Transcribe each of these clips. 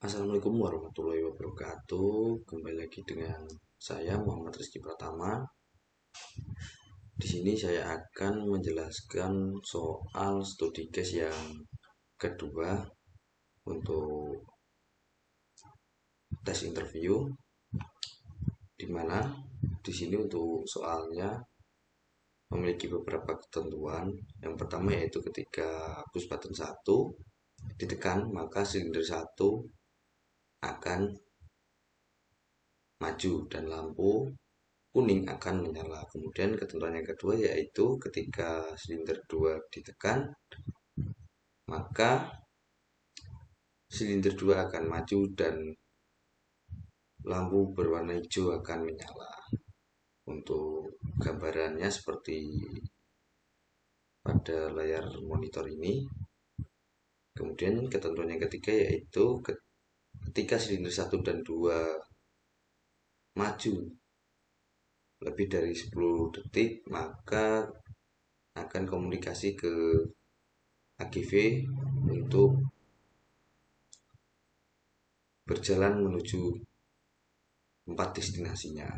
Assalamualaikum warahmatullahi wabarakatuh. Kembali lagi dengan saya Muhammad Rizky Pratama. Di sini saya akan menjelaskan soal studi case yang kedua untuk tes interview, di mana di sini untuk soalnya memiliki beberapa ketentuan. Yang pertama yaitu ketika push button 1 ditekan, maka silinder 1 akan maju dan lampu kuning akan menyala. Kemudian ketentuan yang kedua yaitu ketika silinder 2 ditekan, maka silinder 2 akan maju dan lampu berwarna hijau akan menyala. Untuk gambarannya seperti pada layar monitor ini. Kemudian ketentuan yang ketiga yaitu ketika silinder 1 dan 2 maju lebih dari 10 detik, maka akan komunikasi ke AGV untuk berjalan menuju tempat destinasinya.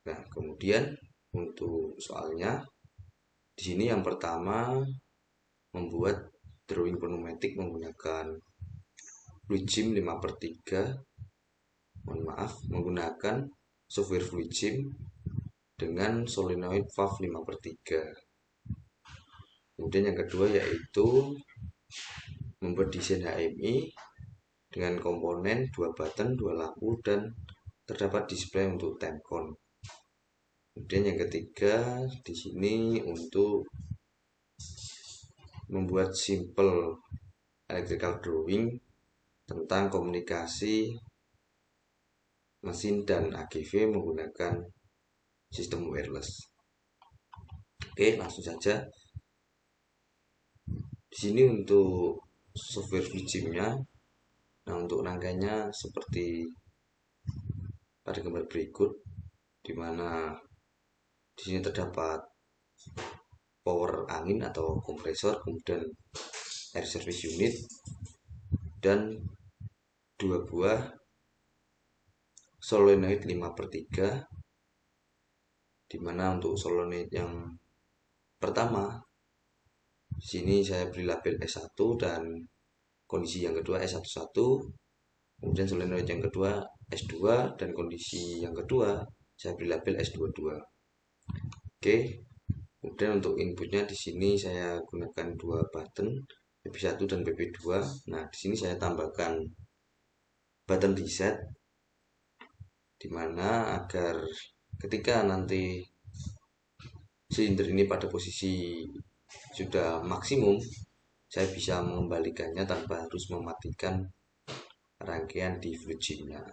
Nah, kemudian untuk soalnya di sini yang pertama membuat drawing pneumatik menggunakan fluid gym 5/3, menggunakan software fluid gym dengan solenoid valve 5/3. Kemudian yang kedua yaitu membuat desain HMI dengan komponen 2 button, 2 lampu, dan terdapat display untuk time cone. Kemudian yang ketiga di sini untuk membuat simple electrical drawing tentang komunikasi mesin dan AGV menggunakan sistem wireless. Oke, langsung saja. Di sini untuk software VGM-nya, nah untuk rangkaiannya seperti pada gambar berikut, di mana di sini terdapat power angin atau kompresor, kemudian air service unit, dan 2 buah solenoid 5/3, di mana untuk solenoid yang pertama di sini saya beri label S1 dan kondisi yang kedua S11, kemudian solenoid yang kedua S2 dan kondisi yang kedua saya beri label S22. Oke. Kemudian untuk inputnya di sini saya gunakan 2 button, PP1 dan PP2. Nah, di sini saya tambahkan button reset, di mana agar ketika nanti silinder ini pada posisi sudah maksimum, saya bisa mengembalikannya tanpa harus mematikan rangkaian di fluid gym-nya.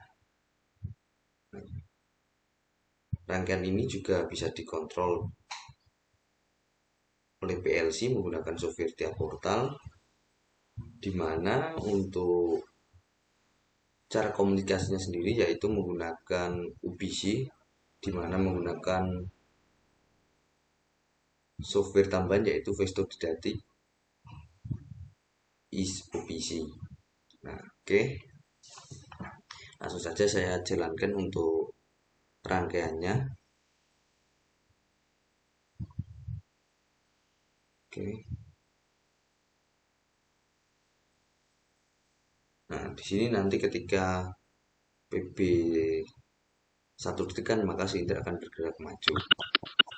Rangkaian ini juga bisa dikontrol oleh PLC menggunakan software tiap portal, di mana untuk cara komunikasinya sendiri yaitu menggunakan UPC, di mana menggunakan software tambahan yaitu Face to Didactic is UPC. Nah, oke. Langsung saja saya jalankan untuk rangkaiannya. Oke. Nah, di sini nanti ketika PB 1 ditekan maka silinder akan bergerak maju.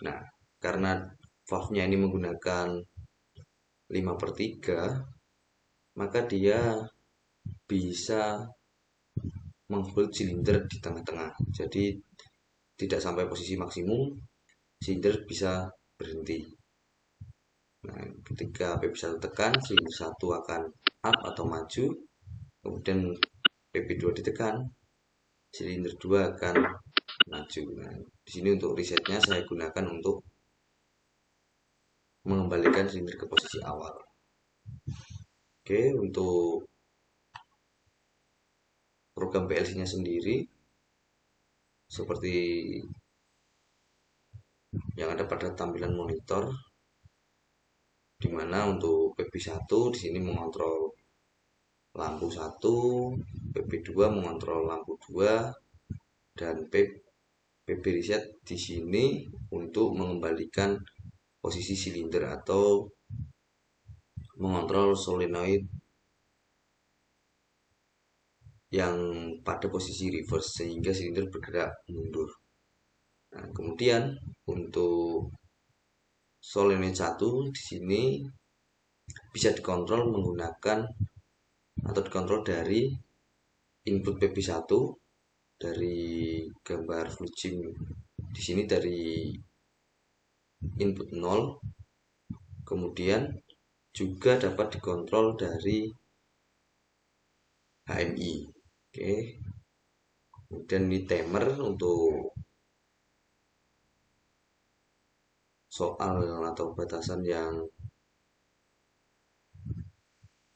Nah, karena valve-nya ini menggunakan 5/3, maka dia bisa menghold silinder di tengah-tengah. Jadi tidak sampai posisi maksimum, silinder bisa berhenti. Nah, ketika PP1 tekan, silinder 1 akan up atau maju, kemudian PP2 ditekan, silinder 2 akan maju. Nah, di sini untuk resetnya saya gunakan untuk mengembalikan silinder ke posisi awal. Oke, untuk program PLC-nya sendiri seperti yang ada pada tampilan monitor, di mana untuk PP1 di sini mengontrol lampu 1, PP2 mengontrol lampu 2, dan PP reset di sini untuk mengembalikan posisi silinder atau mengontrol solenoid yang pada posisi reverse sehingga silinder bergerak mundur. Nah, kemudian untuk solenoid 1 di sini bisa dikontrol menggunakan atau dikontrol dari input PP1 dari gambar FluGym di sini dari input 0, kemudian juga dapat dikontrol dari HMI. Oke. Kemudian ini timer untuk soal atau batasan yang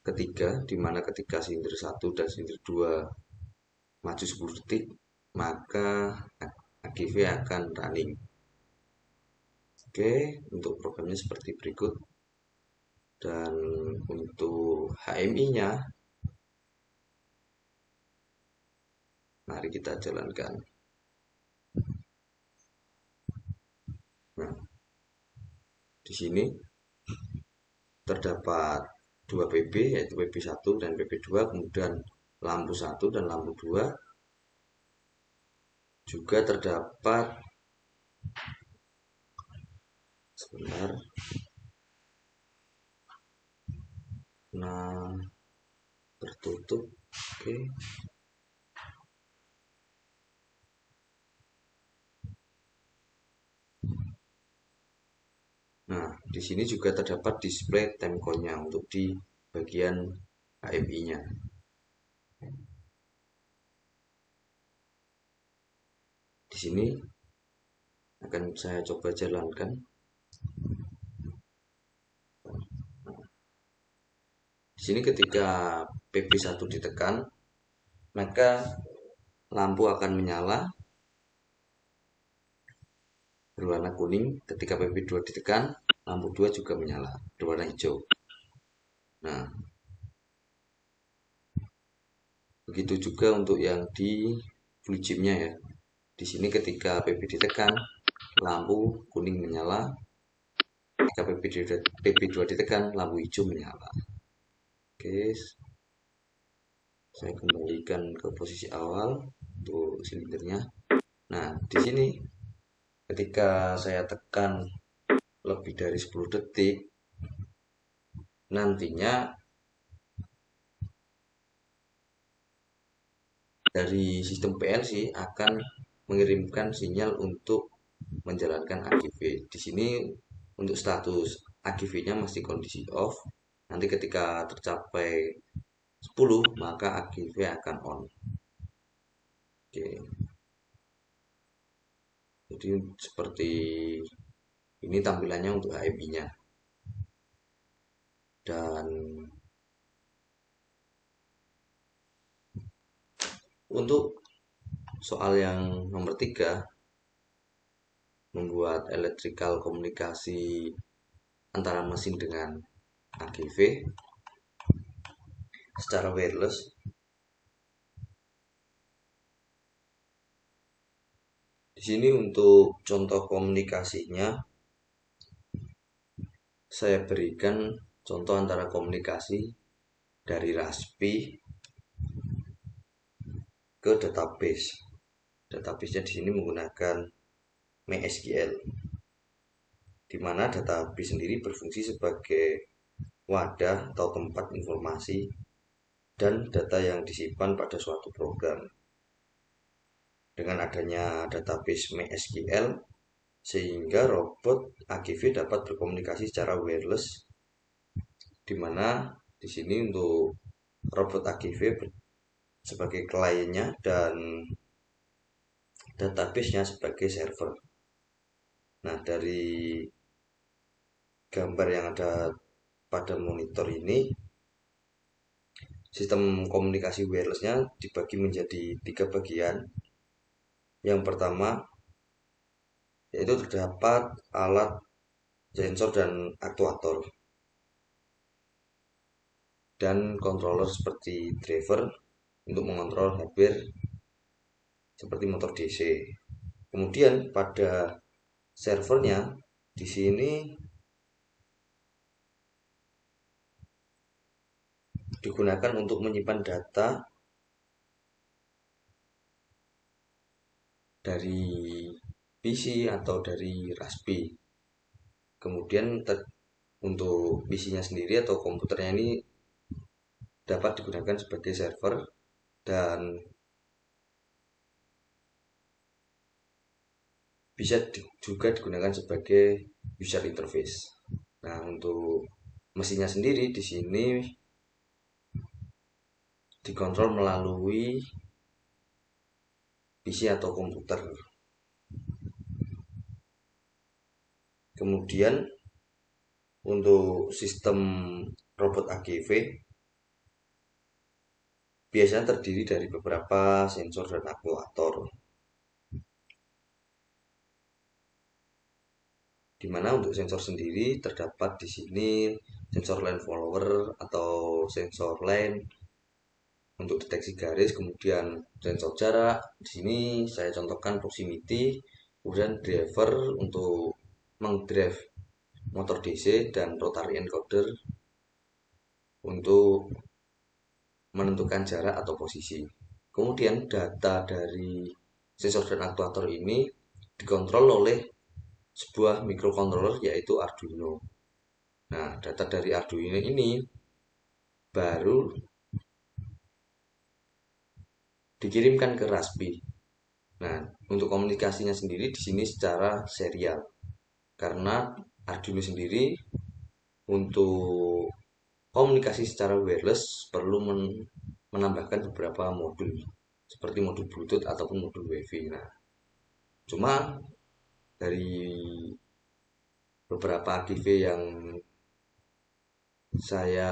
ketiga, di mana ketika silinder 1 dan silinder 2 maju 10 detik, maka AGV akan running. Oke, untuk programnya seperti berikut. Dan untuk HMI-nya, mari kita jalankan. Nah, di sini terdapat 2 PB, yaitu PP1 dan PP2, kemudian lampu 1 dan lampu 2. Juga terdapat, sebentar, nah tertutup. Oke. Nah, di sini juga terdapat display timecode-nya untuk di bagian HMI-nya. Di sini akan saya coba jalankan. Di sini ketika PP1 ditekan, maka lampu akan menyala berwarna kuning. Ketika PP2 ditekan, lampu 2 juga menyala berwarna hijau. Nah, begitu juga untuk yang di FluGym-nya ya. Di sini ketika PP ditekan, lampu kuning menyala. Ketika PP2 ditekan, lampu hijau menyala. Oke, saya kembalikan ke posisi awal untuk silindernya. Nah, di sini ketika saya tekan lebih dari 10 detik, nantinya dari sistem PLC akan mengirimkan sinyal untuk menjalankan AGV. Di sini untuk status AGV-nya masih kondisi off. Nanti ketika tercapai 10, maka AGV akan on. Oke. Jadi seperti ini tampilannya untuk HMI-nya. Dan untuk soal yang nomor 3, membuat electrical komunikasi antara mesin dengan AGV secara wireless. Di sini untuk contoh komunikasinya saya berikan contoh antara komunikasi dari Raspi ke database. Database-nya di sini menggunakan MySQL, di mana database sendiri berfungsi sebagai wadah atau tempat informasi dan data yang disimpan pada suatu program. Dengan adanya database MySQL, sehingga robot AGV dapat berkomunikasi secara wireless, di mana di sini untuk robot AGV sebagai kliennya dan database-nya sebagai server. Nah, dari gambar yang ada pada monitor ini, sistem komunikasi wireless-nya dibagi menjadi 3 bagian. Yang pertama yaitu terdapat alat sensor dan aktuator. dan controller seperti driver untuk mengontrol hardware seperti motor DC. Kemudian pada servernya di sini digunakan untuk menyimpan data dari PC atau dari Raspi. Kemudian untuk PC-nya sendiri atau komputernya ini dapat digunakan sebagai server dan bisa juga digunakan sebagai user interface. Nah, untuk mesinnya sendiri di sini dikontrol melalui PC atau komputer. Kemudian untuk sistem robot AGV biasanya terdiri dari beberapa sensor dan aktuator. Di mana untuk sensor sendiri terdapat di sini sensor line follower atau sensor line untuk deteksi garis, kemudian sensor jarak. Di sini saya contohkan proximity, kemudian driver untuk mengdrive motor DC dan rotary encoder untuk menentukan jarak atau posisi. Kemudian data dari sensor dan aktuator ini dikontrol oleh sebuah microcontroller yaitu Arduino. Nah, data dari Arduino ini baru dikirimkan ke Raspi. Nah, untuk komunikasinya sendiri di sini secara serial. Karena Arduino sendiri untuk komunikasi secara wireless perlu menambahkan beberapa modul seperti modul Bluetooth ataupun modul WiFi. Nah, cuma dari beberapa AGV yang saya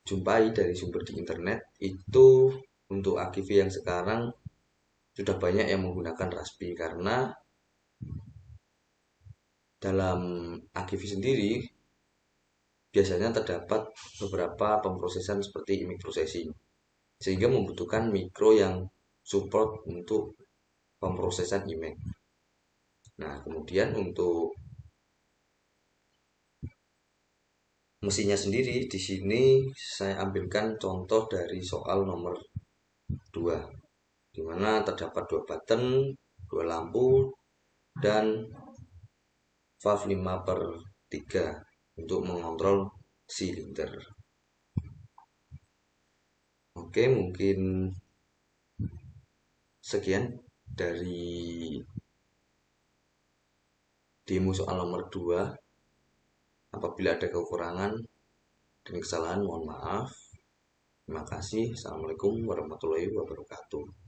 jumpai dari sumber di internet itu untuk AGV yang sekarang sudah banyak yang menggunakan Raspi karena dalam AGV sendiri biasanya terdapat beberapa pemrosesan seperti image processing sehingga membutuhkan mikro yang support untuk pemrosesan image. Nah, kemudian untuk mesinnya sendiri di sini saya ambilkan contoh dari soal nomor 2 di mana terdapat 2 button, 2 lampu dan valve 5/3 untuk mengontrol silinder. Oke, mungkin sekian dari demo soal nomor 2. Apabila ada kekurangan dan kesalahan mohon maaf. Terima kasih. Assalamualaikum warahmatullahi wabarakatuh.